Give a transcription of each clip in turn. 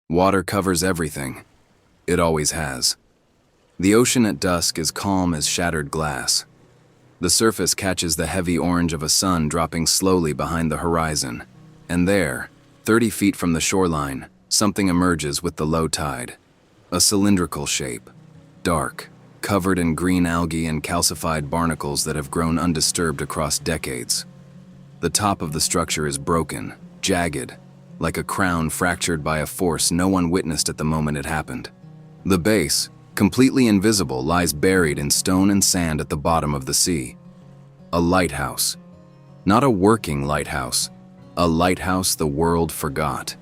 Water covers everything. It always has. The ocean at dusk is calm as shattered glass. The surface catches the heavy orange of a sun dropping slowly behind the horizon. And there, 30 feet from the shoreline, something emerges with the low tide. A cylindrical shape, dark, covered in green algae and calcified barnacles that have grown undisturbed across decades. The top of the structure is broken, jagged, like a crown fractured by a force no one witnessed at the moment it happened. The base, completely invisible, lies buried in stone and sand at the bottom of the sea. A lighthouse. Not a working lighthouse. A lighthouse the world forgot.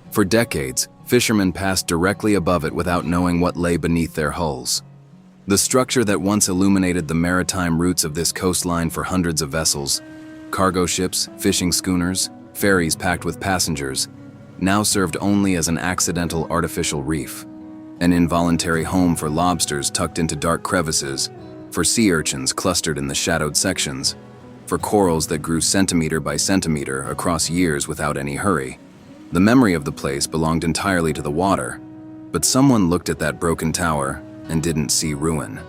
For decades, fishermen passed directly above it without knowing what lay beneath their hulls. The structure that once illuminated the maritime routes of this coastline for hundreds of vessels, cargo ships, fishing schooners, ferries packed with passengers, now served only as an accidental artificial reef, an involuntary home for lobsters tucked into dark crevices, for sea urchins clustered in the shadowed sections, for corals that grew centimeter by centimeter across years without any hurry. The memory of the place belonged entirely to the water, but someone looked at that broken tower and didn't see ruin.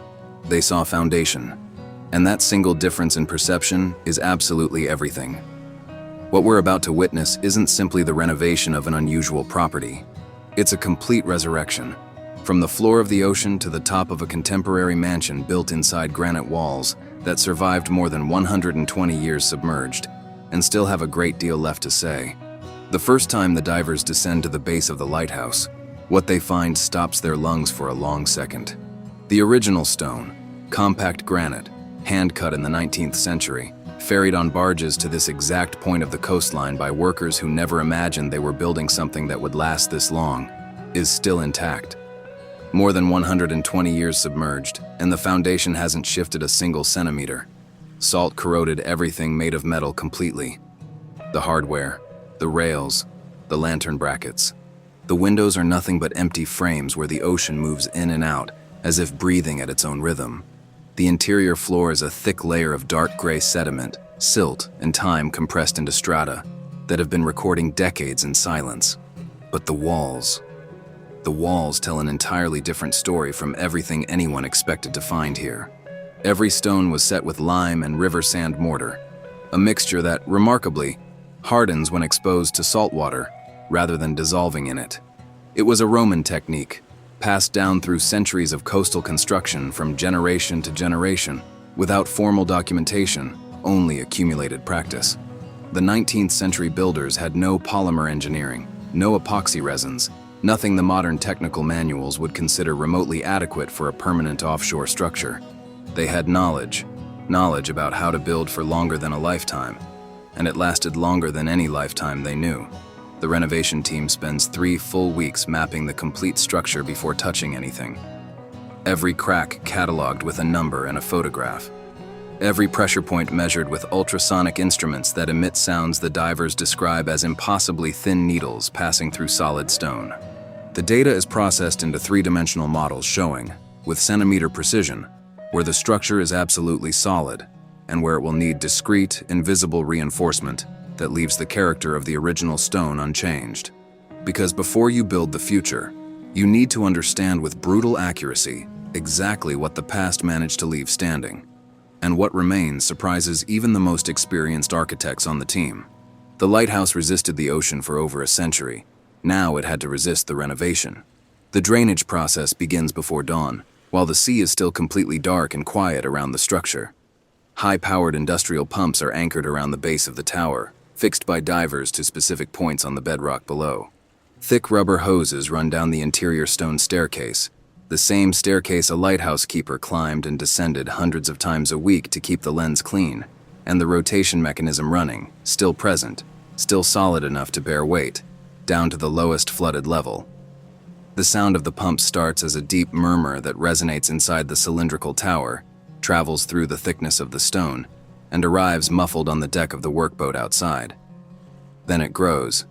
They saw foundation, and that single difference in perception is absolutely everything. What we're about to witness isn't simply the renovation of an unusual property. It's a complete resurrection. From the floor of the ocean to the top of a contemporary mansion built inside granite walls that survived more than 120 years submerged and still have a great deal left to say. The first time the divers descend to the base of the lighthouse, what they find stops their lungs for a long second. The original stone, compact granite, hand-cut in the 19th century, ferried on barges to this exact point of the coastline by workers who never imagined they were building something that would last this long, is still intact. More than 120 years submerged, and the foundation hasn't shifted a single centimeter. Salt corroded everything made of metal completely. The hardware, the rails, the lantern brackets. The windows are nothing but empty frames where the ocean moves in and out, as if breathing at its own rhythm. The interior floor is a thick layer of dark gray sediment, silt, and time compressed into strata that have been recording decades in silence. But the walls tell an entirely different story from everything anyone expected to find here. Every stone was set with lime and river sand mortar, a mixture that, remarkably, hardens when exposed to salt water rather than dissolving in it. It was a Roman technique, passed down through centuries of coastal construction from generation to generation, without formal documentation, only accumulated practice. The 19th century builders had no polymer engineering, no epoxy resins, nothing the modern technical manuals would consider remotely adequate for a permanent offshore structure. They had knowledge about how to build for longer than a lifetime, and it lasted longer than any lifetime they knew. The renovation team spends 3 full weeks mapping the complete structure before touching anything. Every crack cataloged with a number and a photograph. Every pressure point measured with ultrasonic instruments that emit sounds the divers describe as impossibly thin needles passing through solid stone. The data is processed into 3-dimensional models showing, with centimeter precision, where the structure is absolutely solid and where it will need discrete, invisible reinforcement that leaves the character of the original stone unchanged. Because before you build the future, you need to understand with brutal accuracy exactly what the past managed to leave standing. And what remains surprises even the most experienced architects on the team. The lighthouse resisted the ocean for over a century. Now it had to resist the renovation. The drainage process begins before dawn, while the sea is still completely dark and quiet around the structure. High-powered industrial pumps are anchored around the base of the tower, fixed by divers to specific points on the bedrock below. Thick rubber hoses run down the interior stone staircase, the same staircase a lighthouse keeper climbed and descended hundreds of times a week to keep the lens clean, and the rotation mechanism running, still present, still solid enough to bear weight, down to the lowest flooded level. The sound of the pump starts as a deep murmur that resonates inside the cylindrical tower, travels through the thickness of the stone, and arrives muffled on the deck of the workboat outside. Then it grows,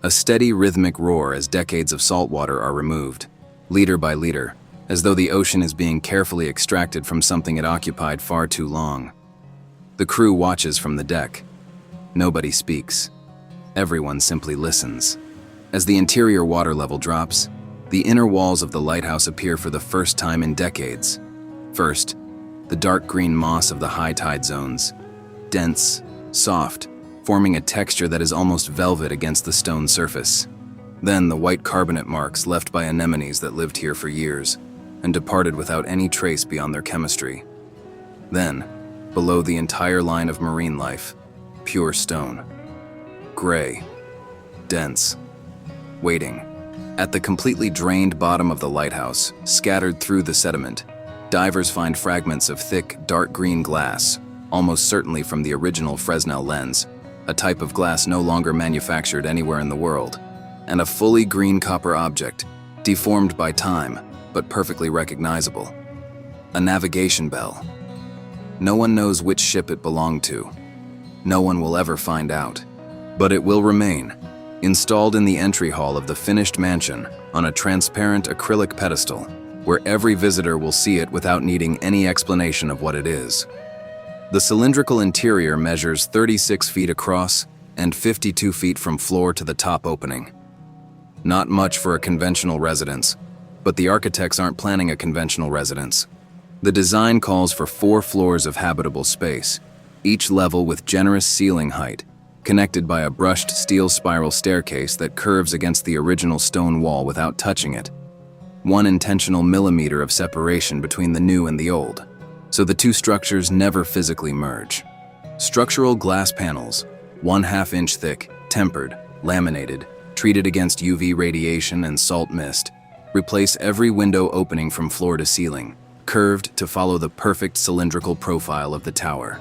a steady rhythmic roar as decades of salt water are removed, liter by liter, as though the ocean is being carefully extracted from something it occupied far too long. The crew watches from the deck. Nobody speaks. Everyone simply listens. As the interior water level drops, the inner walls of the lighthouse appear for the first time in decades. First, the dark green moss of the high tide zones, dense, soft, forming a texture that is almost velvet against the stone surface. Then the white carbonate marks left by anemones that lived here for years and departed without any trace beyond their chemistry. Then, below the entire line of marine life, pure stone. Gray, dense, waiting. At the completely drained bottom of the lighthouse, scattered through the sediment, divers find fragments of thick, dark green glass, almost certainly from the original Fresnel lens, a type of glass no longer manufactured anywhere in the world, and a fully green copper object, deformed by time, but perfectly recognizable. A navigation bell. No one knows which ship it belonged to. No one will ever find out. But it will remain, installed in the entry hall of the finished mansion on a transparent acrylic pedestal, where every visitor will see it without needing any explanation of what it is. The cylindrical interior measures 36 feet across and 52 feet from floor to the top opening. Not much for a conventional residence, but the architects aren't planning a conventional residence. The design calls for 4 floors of habitable space, each level with generous ceiling height, connected by a brushed steel spiral staircase that curves against the original stone wall without touching it. 1 intentional millimeter of separation between the new and the old, so the two structures never physically merge. Structural glass panels, 1/2 inch thick, tempered, laminated, treated against UV radiation and salt mist, replace every window opening from floor to ceiling, curved to follow the perfect cylindrical profile of the tower.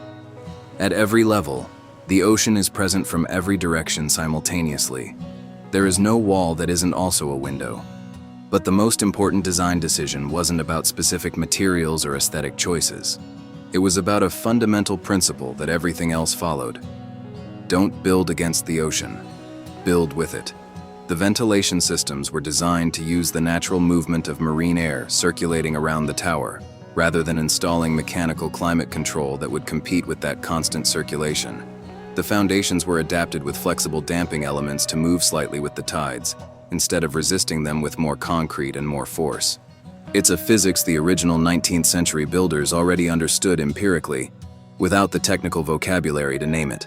At every level, the ocean is present from every direction simultaneously. There is no wall that isn't also a window. But the most important design decision wasn't about specific materials or aesthetic choices. It was about a fundamental principle that everything else followed. Don't build against the ocean. Build with it. The ventilation systems were designed to use the natural movement of marine air circulating around the tower, rather than installing mechanical climate control that would compete with that constant circulation. The foundations were adapted with flexible damping elements to move slightly with the tides, instead of resisting them with more concrete and more force. It's a physics the original 19th century builders already understood empirically, without the technical vocabulary to name it.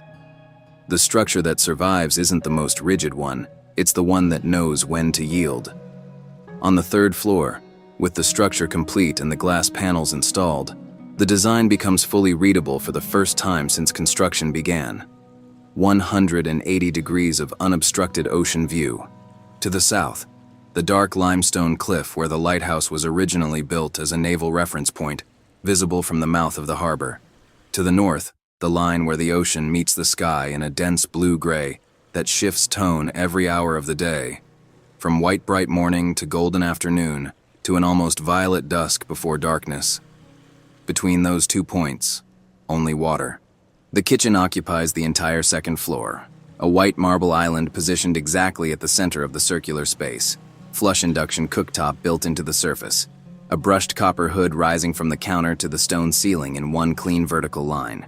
The structure that survives isn't the most rigid one, it's the one that knows when to yield. On the 3rd floor, with the structure complete and the glass panels installed, the design becomes fully readable for the first time since construction began. 180 degrees of unobstructed ocean view. To the south, the dark limestone cliff where the lighthouse was originally built as a naval reference point, visible from the mouth of the harbor. To the north, the line where the ocean meets the sky in a dense blue-gray that shifts tone every hour of the day, from white bright morning to golden afternoon to an almost violet dusk before darkness. Between those 2 points, only water. The kitchen occupies the entire 2nd floor, a white marble island positioned exactly at the center of the circular space, flush induction cooktop built into the surface, a brushed copper hood rising from the counter to the stone ceiling in one clean vertical line.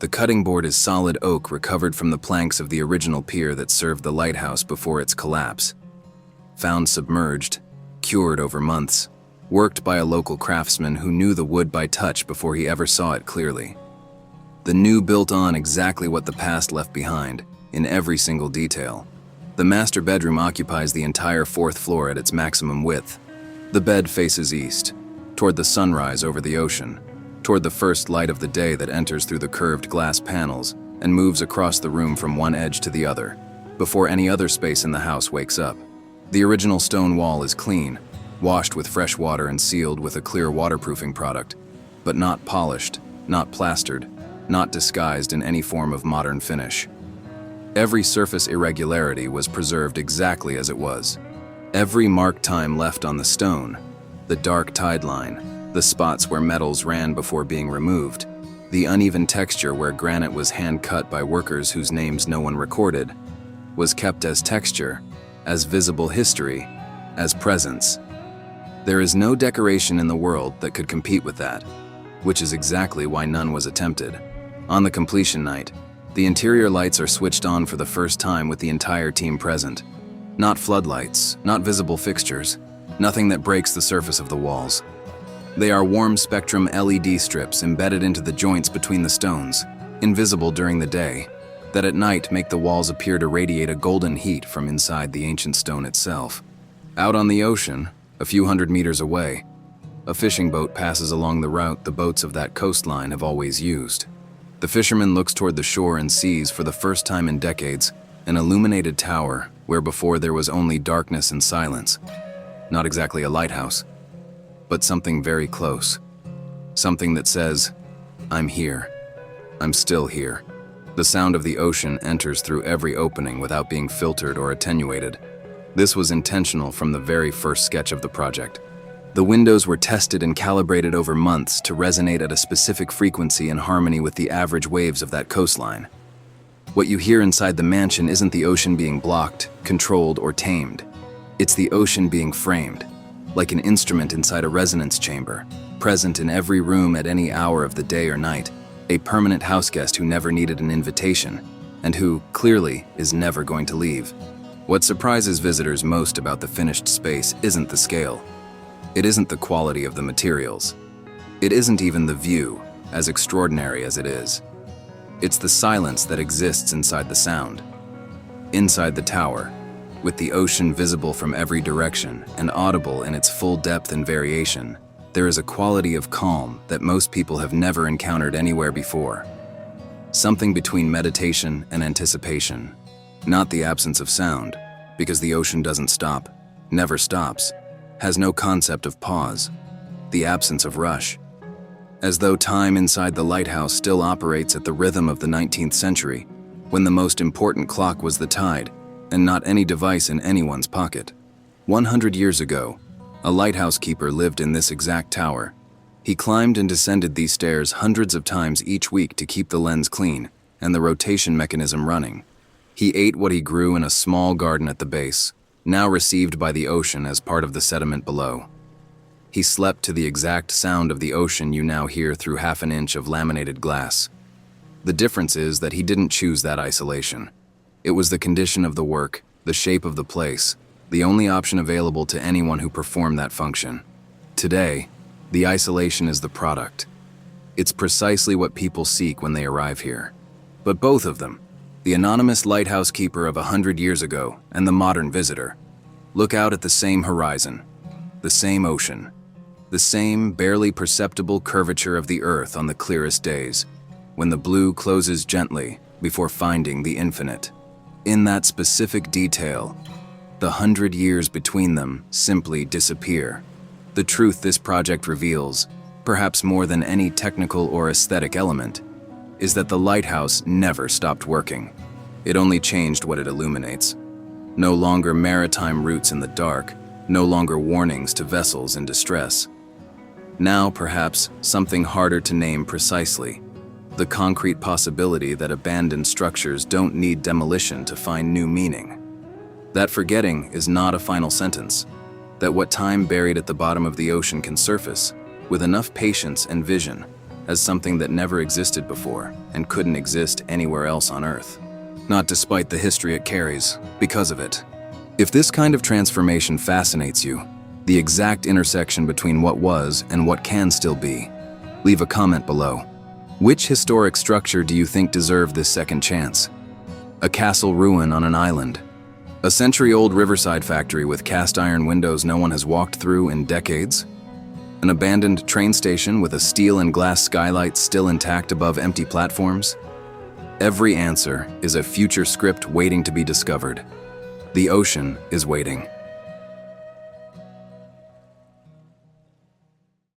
The cutting board is solid oak recovered from the planks of the original pier that served the lighthouse before its collapse. Found submerged, cured over months, worked by a local craftsman who knew the wood by touch before he ever saw it clearly. The new built on exactly what the past left behind, in every single detail. The master bedroom occupies the entire 4th floor at its maximum width. The bed faces east, toward the sunrise over the ocean, toward the first light of the day that enters through the curved glass panels and moves across the room from one edge to the other, before any other space in the house wakes up. The original stone wall is clean, washed with fresh water and sealed with a clear waterproofing product, but not polished, not plastered, not disguised in any form of modern finish. Every surface irregularity was preserved exactly as it was. Every mark time left on the stone, the dark tide line, the spots where metals ran before being removed, the uneven texture where granite was hand-cut by workers whose names no one recorded, was kept as texture, as visible history, as presence. There is no decoration in the world that could compete with that, which is exactly why none was attempted. On the completion night, the interior lights are switched on for the first time with the entire team present. Not floodlights, not visible fixtures, nothing that breaks the surface of the walls. They are warm spectrum LED strips embedded into the joints between the stones, invisible during the day, that at night make the walls appear to radiate a golden heat from inside the ancient stone itself. Out on the ocean, a few hundred meters away, a fishing boat passes along the route the boats of that coastline have always used. The fisherman looks toward the shore and sees, for the first time in decades, an illuminated tower where before there was only darkness and silence. Not exactly a lighthouse, but something very close. Something that says, "I'm here. I'm still here." The sound of the ocean enters through every opening without being filtered or attenuated. This was intentional from the very first sketch of the project. The windows were tested and calibrated over months to resonate at a specific frequency in harmony with the average waves of that coastline. What you hear inside the mansion isn't the ocean being blocked, controlled, or tamed. It's the ocean being framed, like an instrument inside a resonance chamber, present in every room at any hour of the day or night, a permanent houseguest who never needed an invitation, and who, clearly, is never going to leave. What surprises visitors most about the finished space isn't the scale. It isn't the quality of the materials. It isn't even the view, as extraordinary as it is. It's the silence that exists inside the sound. Inside the tower, with the ocean visible from every direction and audible in its full depth and variation, there is a quality of calm that most people have never encountered anywhere before. Something between meditation and anticipation. Not the absence of sound, because the ocean doesn't stop, never stops, has no concept of pause. The absence of rush. As though time inside the lighthouse still operates at the rhythm of the 19th century, when the most important clock was the tide, and not any device in anyone's pocket. 100 years ago, a lighthouse keeper lived in this exact tower. He climbed and descended these stairs hundreds of times each week to keep the lens clean and the rotation mechanism running. He ate what he grew in a small garden at the base, now received by the ocean as part of the sediment below. He slept to the exact sound of the ocean you now hear through half an inch of laminated glass. The difference is that he didn't choose that isolation. It was the condition of the work, the shape of the place, the only option available to anyone who performed that function. Today, the isolation is the product. It's precisely what people seek when they arrive here. But both of them, the anonymous lighthouse keeper of 100 years ago and the modern visitor, look out at the same horizon, the same ocean, the same barely perceptible curvature of the earth on the clearest days, when the blue closes gently before finding the infinite. In that specific detail, the 100 years between them simply disappear. The truth this project reveals, perhaps more than any technical or aesthetic element, is that the lighthouse never stopped working. It only changed what it illuminates. No longer maritime routes in the dark, no longer warnings to vessels in distress. Now, perhaps, something harder to name precisely. The concrete possibility that abandoned structures don't need demolition to find new meaning. That forgetting is not a final sentence. That what time buried at the bottom of the ocean can surface, with enough patience and vision, as something that never existed before and couldn't exist anywhere else on Earth. Not despite the history it carries, because of it. If this kind of transformation fascinates you, the exact intersection between what was and what can still be, leave a comment below. Which historic structure do you think deserved this second chance? A castle ruin on an island? A century-old riverside factory with cast iron windows no one has walked through in decades? An abandoned train station with a steel and glass skylight still intact above empty platforms? Every answer is a future script waiting to be discovered. The ocean is waiting.